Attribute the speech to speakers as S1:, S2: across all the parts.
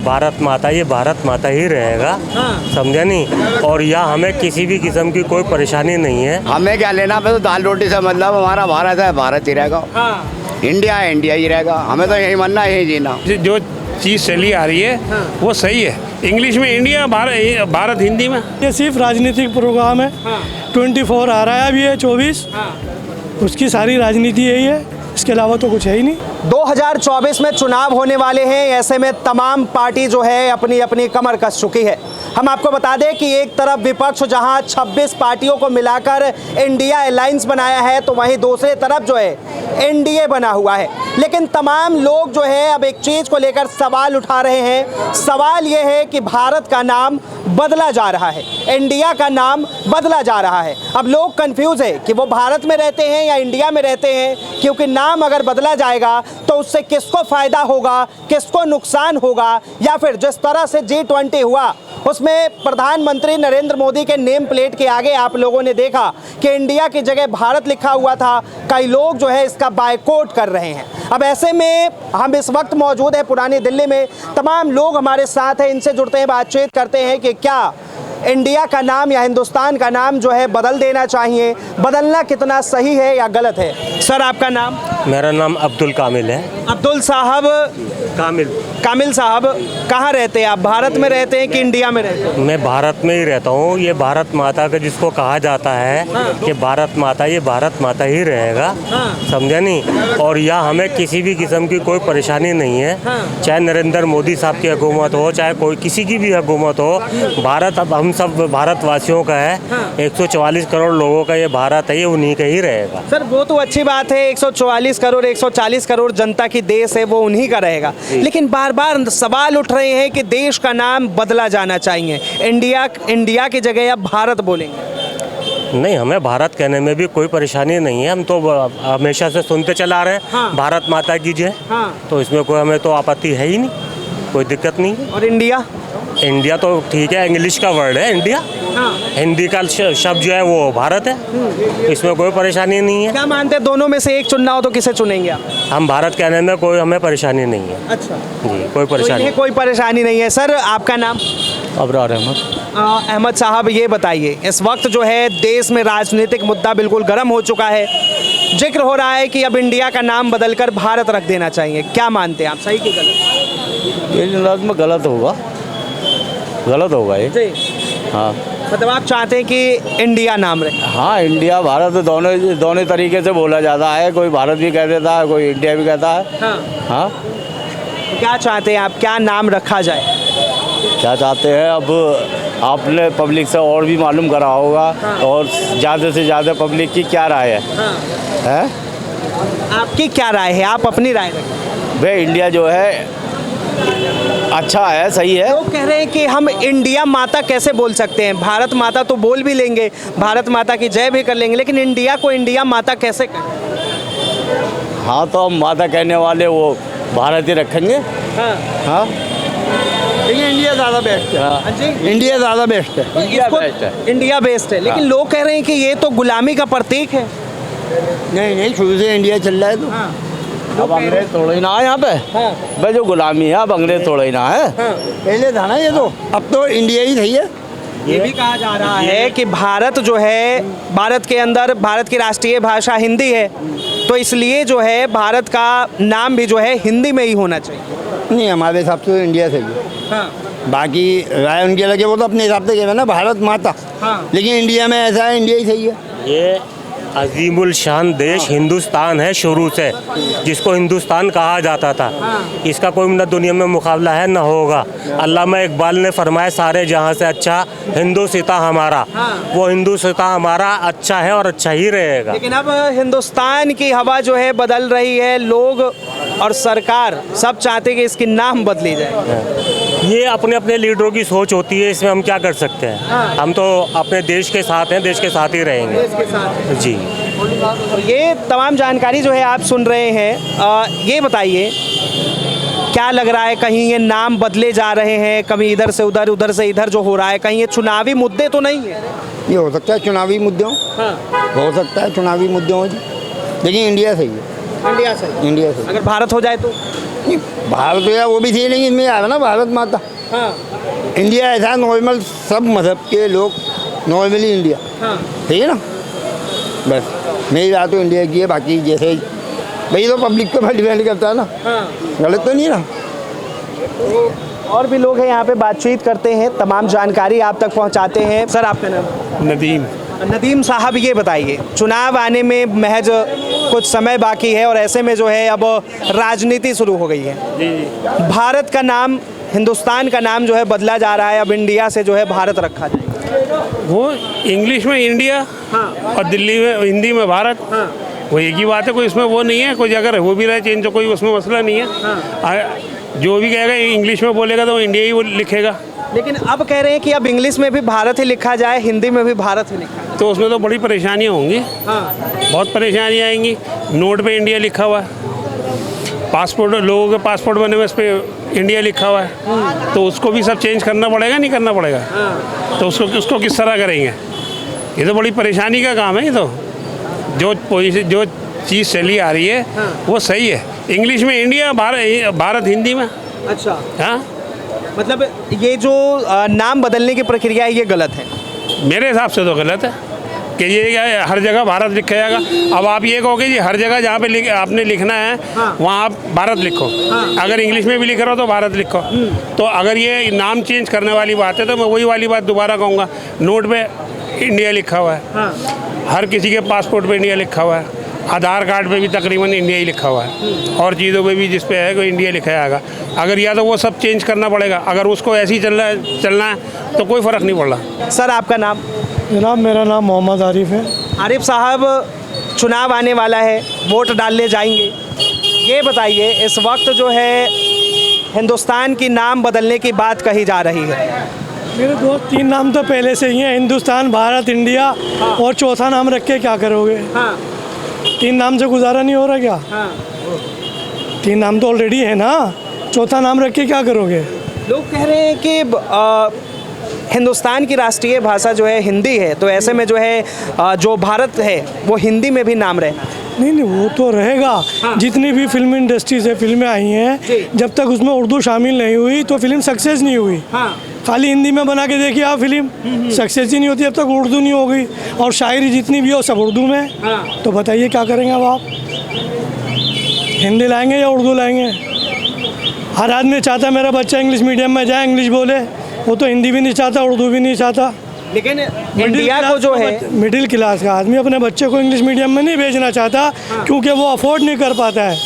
S1: भारत माता, ये भारत माता ही रहेगा, समझा नहीं। और यहाँ हमें किसी भी किस्म की कोई परेशानी नहीं है।
S2: हमें क्या लेना, हमें तो दाल रोटी से मतलब, हमारा भारत है, भारत ही रहेगा। इंडिया है, इंडिया ही रहेगा। हमें तो यही मानना, यही जीना।
S3: जो चीज़ चली आ रही है वो सही है। इंग्लिश में इंडिया, भारत हिंदी में।
S4: ये सिर्फ राजनीतिक प्रोग्राम है। 24 आ रहा है अभी, है 24, उसकी सारी राजनीति यही है, इसके अलावा तो कुछ है ही नहीं।
S5: 2024 में चुनाव होने वाले हैं, ऐसे में तमाम पार्टी जो है अपनी अपनी कमर कस चुकी है। हम आपको बता दें कि एक तरफ विपक्ष जहां 26 पार्टियों को मिलाकर इंडिया अलायंस बनाया है, तो वहीं दूसरी तरफ जो है एनडीए बना हुआ है। लेकिन तमाम लोग जो है अब एक चीज़ को लेकर सवाल उठा रहे हैं। सवाल ये है कि भारत का नाम बदला जा रहा है, इंडिया का नाम बदला जा रहा है। अब लोग कंफ्यूज है कि वो भारत में रहते हैं या इंडिया में रहते हैं, क्योंकि नाम अगर बदला जाएगा तो उससे किसको फ़ायदा होगा, किसको नुकसान होगा। या फिर जिस तरह से G20 हुआ, उसमें प्रधानमंत्री नरेंद्र मोदी के नेम प्लेट के आगे आप लोगों ने देखा कि इंडिया की जगह भारत लिखा हुआ था। कई लोग जो है इसका बायकॉट कर रहे हैं। अब ऐसे में हम इस वक्त मौजूद है पुरानी दिल्ली में। तमाम लोग हमारे साथ हैं, इनसे जुड़ते हैं, बातचीत करते हैं कि क्या इंडिया का नाम या हिंदुस्तान का नाम जो है बदल देना चाहिए, बदलना कितना सही है या गलत है। सर, आपका नाम?
S1: मेरा नाम अब्दुल कामिल है।
S5: अब्दुल साहब, कामिल साहब, कहाँ रहते हैं आप? भारत में रहते हैं कि इंडिया में रहते हैं?
S1: मैं भारत में ही रहता हूँ। ये भारत माता का जिसको कहा जाता है कि भारत माता, ये भारत माता ही रहेगा, समझा नहीं। और यहाँ हमें किसी भी किस्म की कोई परेशानी नहीं है, चाहे नरेंद्र मोदी साहब की हुकूमत हो, चाहे कोई किसी की भी हुकूमत हो। भारत अब हम सब भारतवासियों का है। 144 करोड़ लोगों का ये भारत है, ये उन्हीं का ही रहेगा।
S5: सर, वो तो अच्छी बात है, 144 करोड़ 140 करोड़ जनता की देश है, वो उन्हीं का रहेगा। लेकिन बार बार सवाल उठ रहे हैं कि देश का नाम बदला जाना चाहिए, इंडिया की जगह अब भारत बोलेंगे।
S1: नहीं, हमें भारत कहने में भी कोई परेशानी नहीं है। हम तो हमेशा से सुनते चला रहे हैं भारत माता की जय। तो इसमें कोई हमें तो आपत्ति है ही नहीं, कोई दिक्कत नहीं है।
S5: और इंडिया
S1: तो ठीक है, इंग्लिश का वर्ड है इंडिया। हिंदी का शब्द जो है वो भारत है, इसमें कोई परेशानी नहीं है।
S5: क्या मानते हैं, दोनों में से एक चुनना हो तो किसे चुनेंगे आप?
S1: हम भारत कहने में कोई हमें परेशानी नहीं है।
S5: अच्छा
S1: जी, कोई परेशानी
S5: कोई परेशानी नहीं है। सर, आपका नाम?
S6: अबरार अहमद।
S5: अहमद साहब, ये बताइए, इस वक्त जो है देश में राजनीतिक मुद्दा बिल्कुल गर्म हो चुका है। जिक्र हो रहा है कि अब इंडिया का नाम बदलकर भारत रख देना चाहिए। क्या मानते हैं आप, सही कि गलत?
S6: ये में गलत होगा ये। हाँ,
S5: मतलब आप चाहते हैं कि इंडिया नाम रहे?
S6: हाँ, इंडिया भारत दोनों तरीके से बोला जाता है। कोई भारत भी कह देता है, कोई इंडिया भी कहता है। हाँ।
S5: तो क्या चाहते हैं आप, क्या नाम रखा जाए?
S6: क्या चाहते हैं, अब आपने पब्लिक से और भी मालूम करा होगा। और ज़्यादा से ज़्यादा पब्लिक की क्या राय है?
S5: आपकी क्या राय है? आप अपनी राय रखें।
S6: भाई, इंडिया जो है अच्छा है, सही है।
S5: लोग कह रहे हैं कि हम इंडिया माता कैसे बोल सकते हैं? भारत माता तो बोल भी लेंगे, भारत माता की जय भी कर लेंगे, लेकिन इंडिया को इंडिया माता कैसे कहें?
S6: हाँ, तो हम माता कहने वाले वो भारत ही रखेंगे। हाँ,
S2: लेकिन इंडिया ज़्यादा बेस्ट है। इंडिया ज़्यादा बेस्ट है।
S5: इंडिया बेस्ट है, लेकिन लोग कह रहे हैं कि ये तो गुलामी का प्रतीक है।
S2: नहीं, शुरू से इंडिया चल रहा है तो।
S6: अब अंग्रेज थोड़ा ही ना है यहाँ पे। भाई, जो गुलामी है अब अंग्रेज थोड़ा ही ना है।
S2: पहले था ना ये तो, अब तो इंडिया ही सही है।
S5: ये भी कहा जा रहा है कि भारत जो है, भारत के अंदर भारत की राष्ट्रीय भाषा हिंदी है, तो इसलिए जो है भारत का नाम भी जो है हिंदी में ही होना चाहिए।
S2: नहीं, हमारे हिसाब से इंडिया सही है। बाकी राय उनके लगे, वो तो अपने हिसाब से कह ना भारत माता। लेकिन इंडिया में ऐसा है, इंडिया ही सही है।
S1: ये अजीमुल शान देश हिंदुस्तान है शुरू से, जिसको हिंदुस्तान कहा जाता था। इसका कोई न दुनिया में मुकाबला है न होगा। अल्लामा इकबाल ने फरमाया, सारे जहाँ से अच्छा हिंदू सिता हमारा। वो हिंदू सिता हमारा अच्छा है और अच्छा ही रहेगा।
S5: लेकिन अब हिंदुस्तान की हवा जो है बदल रही है, लोग और सरकार सब चाहते हैं कि इसकी नाम बदली जाए।
S1: ये अपने अपने लीडरों की सोच होती है, इसमें हम क्या कर सकते हैं। हम तो अपने देश के साथ हैं, देश के साथ ही रहेंगे। जी,
S5: तो ये तमाम जानकारी जो है आप सुन रहे हैं। ये बताइए, क्या लग रहा है, कहीं ये नाम बदले जा रहे हैं, कभी इधर से उधर, उधर से इधर जो हो रहा है, कहीं ये चुनावी मुद्दे तो नहीं है?
S2: ये हो सकता है चुनावी मुद्दों, हो सकता है चुनावी मुद्दों, लेकिन इंडिया सही है।
S5: इंडिया सही।
S2: इंडिया सही।
S5: अगर भारत हो जाए तो
S2: नहीं, भारत या वो भी थी, लेकिन इनमें आया ना भारत माता।
S5: हाँ
S2: इंडिया ऐसा नॉर्मल, सब मजहब के लोग नॉर्मली इंडिया,
S5: हाँ
S2: ठीक है ना। बस मेरी बात तो इंडिया की है, बाकी जैसे भाई तो पब्लिक को डिपेंड करता है ना,
S5: हाँ।
S2: गलत तो नहीं है ना।
S5: और भी लोग हैं यहाँ पे, बातचीत करते हैं, तमाम जानकारी आप तक पहुँचाते हैं। सर आपका नाम?
S3: नदीम।
S5: नदीम साहब, ये बताइए, चुनाव आने में महज कुछ समय बाकी है और ऐसे में जो है अब राजनीति शुरू हो गई है। भारत का नाम, हिंदुस्तान का नाम जो है बदला जा रहा है, अब इंडिया से जो है भारत रखा जाए।
S3: वो इंग्लिश में इंडिया और दिल्ली में हिंदी में भारत, वो एक ही बात है, कोई इसमें वो नहीं है। कोई अगर हो भी रहा है चेंज तो कोई उसमें मसला नहीं है। जो भी कहेगा इंग्लिश में बोलेगा तो वो इंडिया ही वो लिखेगा।
S5: लेकिन अब कह रहे हैं कि अब इंग्लिश में भी भारत ही लिखा जाए, हिंदी में भी भारत ही लिखा जाए।
S3: तो उसमें तो बड़ी परेशानियाँ होंगी, बहुत परेशानियाँ आएंगी। नोट पे इंडिया लिखा हुआ है, पासपोर्ट, लोगों के पासपोर्ट बने हुए, इस पर इंडिया लिखा हुआ है, तो उसको भी सब चेंज करना पड़ेगा, नहीं करना पड़ेगा? तो उसको किस तरह करेंगे? ये तो बड़ी परेशानी का काम है। ये तो जो चीज़ चली आ रही है वो सही है। इंग्लिश में इंडिया, भारत हिंदी में।
S5: अच्छा,
S3: हाँ,
S5: मतलब ये जो नाम बदलने की प्रक्रिया है ये गलत है?
S3: मेरे हिसाब से तो गलत है कि ये हर जगह भारत लिखा जाएगा। अब आप ये कहोगे जी हर जगह जहाँ पे आपने लिखना है वहाँ आप भारत लिखो, अगर इंग्लिश में भी लिख रहे हो तो भारत लिखो। तो अगर ये नाम चेंज करने वाली बात है तो मैं वही वाली बात दोबारा कहूँगा, नोट पे इंडिया लिखा हुआ है, हर किसी के पासपोर्ट पे इंडिया लिखा हुआ है, आधार कार्ड पे भी तकरीबन इंडिया ही लिखा हुआ है, और चीज़ों पे भी जिस पे है कोई इंडिया लिखा जाएगा। अगर या तो वो सब चेंज करना पड़ेगा, अगर उसको ऐसे ही चलना है तो कोई फ़र्क नहीं पड़ रहा।
S5: सर आपका नाम?
S4: जनाब मेरा नाम मोहम्मद आरिफ है।
S5: आरिफ साहब, चुनाव आने वाला है, वोट डालने जाएंगे, ये बताइए इस वक्त जो है हिंदुस्तान की नाम बदलने की बात कही जा रही है।
S4: मेरे दोस्त 3 नाम तो पहले से ही हैं, हिंदुस्तान, भारत, इंडिया, और चौथा नाम रख के क्या करोगे? 3 नाम से गुजारा नहीं हो रहा क्या? 3 नाम तो ऑलरेडी है ना, चौथा नाम रख के क्या करोगे?
S5: लोग कह रहे हैं कि हिंदुस्तान की राष्ट्रीय भाषा जो है हिंदी है, तो ऐसे में जो है जो भारत है वो हिंदी में भी नाम रहे।
S4: नहीं, वो तो रहेगा। जितनी भी फिल्म इंडस्ट्री से फिल्में आई हैं, जब तक उसमें उर्दू शामिल नहीं हुई तो फिल्म सक्सेस नहीं हुई। खाली हिंदी में बना के देखिए आप, फिल्म सक्सेस ही नहीं होती जब तक उर्दू नहीं होगी, और शायरी जितनी भी हो सब उर्दू में। तो बताइए क्या करेंगे अब आप? हिंदी लाएंगे या उर्दू लाएंगे? हर आदमी चाहता है मेरा बच्चा इंग्लिश मीडियम में जाए, इंग्लिश बोले। वो तो हिंदी भी नहीं चाहता, उर्दू भी नहीं चाहता।
S5: लेकिन इंडिया को जो है
S4: मिडिल क्लास का आदमी अपने बच्चे को इंग्लिश मीडियम में नहीं भेजना चाहता, क्योंकि वो अफोर्ड नहीं कर पाता है,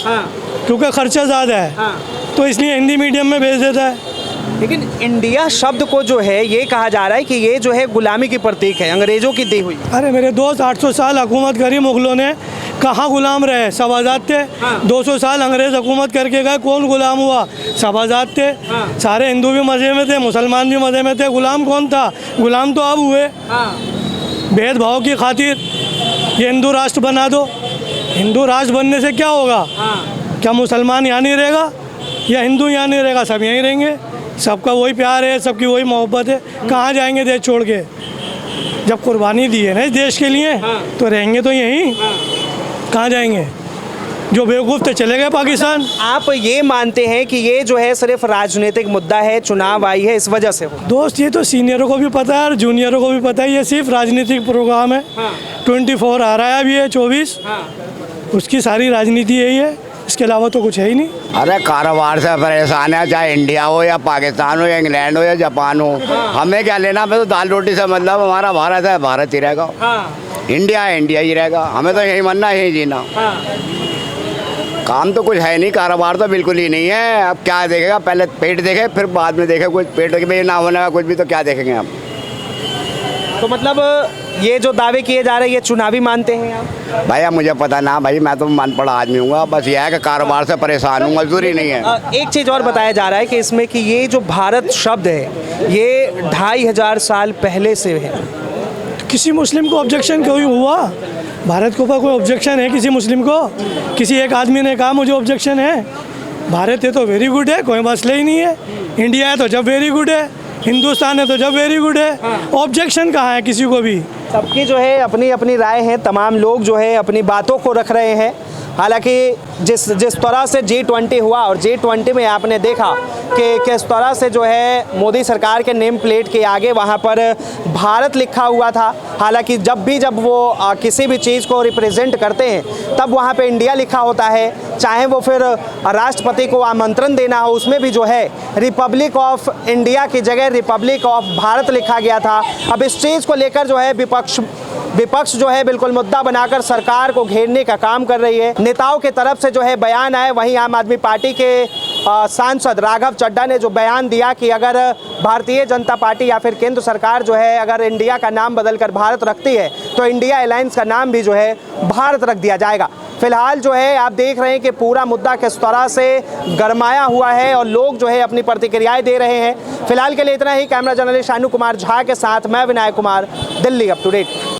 S4: क्योंकि खर्चा ज़्यादा है, तो इसलिए हिंदी मीडियम में भेज देता है।
S5: लेकिन इंडिया शब्द को जो है ये कहा जा रहा है कि ये जो है गुलामी की प्रतीक है, अंग्रेजों की दी हुई।
S4: अरे मेरे दोस्त, 800 साल हुकूमत करी मुगलों ने, कहाँ गुलाम रहे? सब आज़ाद थे। 200 साल अंग्रेज़ हुकूमत करके गए, कौन गुलाम हुआ? सब आज़ाद थे। सारे हिंदू भी मज़े में थे, मुसलमान भी मज़े में थे, गुलाम कौन था? गुलाम तो अब हुए। भेदभाव की खातिर ये हिंदू राष्ट्र बना दो। हिंदू राष्ट्र बनने से क्या होगा? क्या मुसलमान यहाँ नहीं रहेगा या हिंदू यहाँ नहीं रहेगा? सब यहीं रहेंगे। सबका वही प्यार है, सबकी वही मोहब्बत है। कहाँ जाएंगे देश छोड़ के? जब कुर्बानी दी है ना इस देश के लिए, तो रहेंगे तो यहीं, कहाँ जाएंगे? जो बेवकूफ़ थे चले गए पाकिस्तान।
S5: आप ये मानते हैं कि ये जो है सिर्फ राजनीतिक मुद्दा है, चुनाव आई है इस वजह से हो?
S4: दोस्त, ये तो सीनियरों को भी पता है और जूनियरों को भी पता है, ये सिर्फ राजनीतिक प्रोग्राम है। 24 आ रहा है अभी, है 24, उसकी सारी राजनीति यही है, इसके अलावा तो कुछ है ही नहीं।
S6: अरे कारोबार से परेशान है, चाहे इंडिया हो या पाकिस्तान हो या इंग्लैंड हो या जापान हो, हमें क्या लेना? हमें तो दाल रोटी से मतलब, हमारा भारत है, भारत ही रहेगा। इंडिया है, इंडिया ही रहेगा। हमें तो यही मरना, यही जीना। काम तो कुछ है नहीं, कारोबार तो बिल्कुल ही नहीं है। अब क्या देखेगा? पहले पेट देखे, फिर बाद में देखे। कुछ पेट में ना होने का कुछ भी, तो क्या देखेंगे आप?
S5: तो मतलब ये जो दावे किए जा रहे हैं ये चुनावी मानते हैं आप?
S6: भैया मुझे पता ना भाई, मैं तो मन पड़ा आदमी हूँ। बस यह है कि कारोबार से परेशान हूँ, मजदूरी नहीं है।
S5: एक चीज़ और बताया जा रहा है कि इसमें कि ये जो भारत शब्द है ये 2500 साल पहले से है।
S4: किसी मुस्लिम को ऑब्जेक्शन क्यों हुआ? भारत के ऊपर कोई ऑब्जेक्शन है किसी मुस्लिम को? किसी एक आदमी ने कहा मुझे ऑब्जेक्शन है? भारत है तो वेरी गुड है, कोई मसला ही नहीं है। इंडिया है तो जब वेरी गुड है, हिंदुस्तान है तो जब वेरी गुड है। ऑब्जेक्शन कहाँ है किसी को भी?
S5: सबकी जो है अपनी अपनी राय है, तमाम लोग जो है अपनी बातों को रख रहे हैं हालांकि जिस तरह से G20 हुआ और G20 में आपने देखा कि किस तरह से जो है मोदी सरकार के नेम प्लेट के आगे वहाँ पर भारत लिखा हुआ था। हालांकि जब वो किसी भी चीज़ को रिप्रेजेंट करते हैं तब वहाँ पे इंडिया लिखा होता है, चाहे वो फिर राष्ट्रपति को आमंत्रण देना हो उसमें भी जो है रिपब्लिक ऑफ इंडिया की जगह रिपब्लिक ऑफ भारत लिखा गया था। अब इस चीज़ को लेकर जो है विपक्ष जो है बिल्कुल मुद्दा बनाकर सरकार को घेरने का काम कर रही है। नेताओं के तरफ से जो है बयान आए, वहीं आम आदमी पार्टी के सांसद राघव चड्ढा ने जो बयान दिया कि अगर भारतीय जनता पार्टी या फिर केंद्र सरकार जो है अगर इंडिया का नाम बदलकर भारत रखती है तो इंडिया अलायंस का नाम भी जो है भारत रख दिया जाएगा। फिलहाल जो है आप देख रहे हैं कि पूरा मुद्दा किस तरह से गरमाया हुआ है और लोग जो है अपनी प्रतिक्रियाएं दे रहे हैं। फिलहाल के लिए इतना ही। कैमरा जर्नलिस्ट शानू कुमार झा के साथ मैं Vinayak Kumar, Delhi up to date.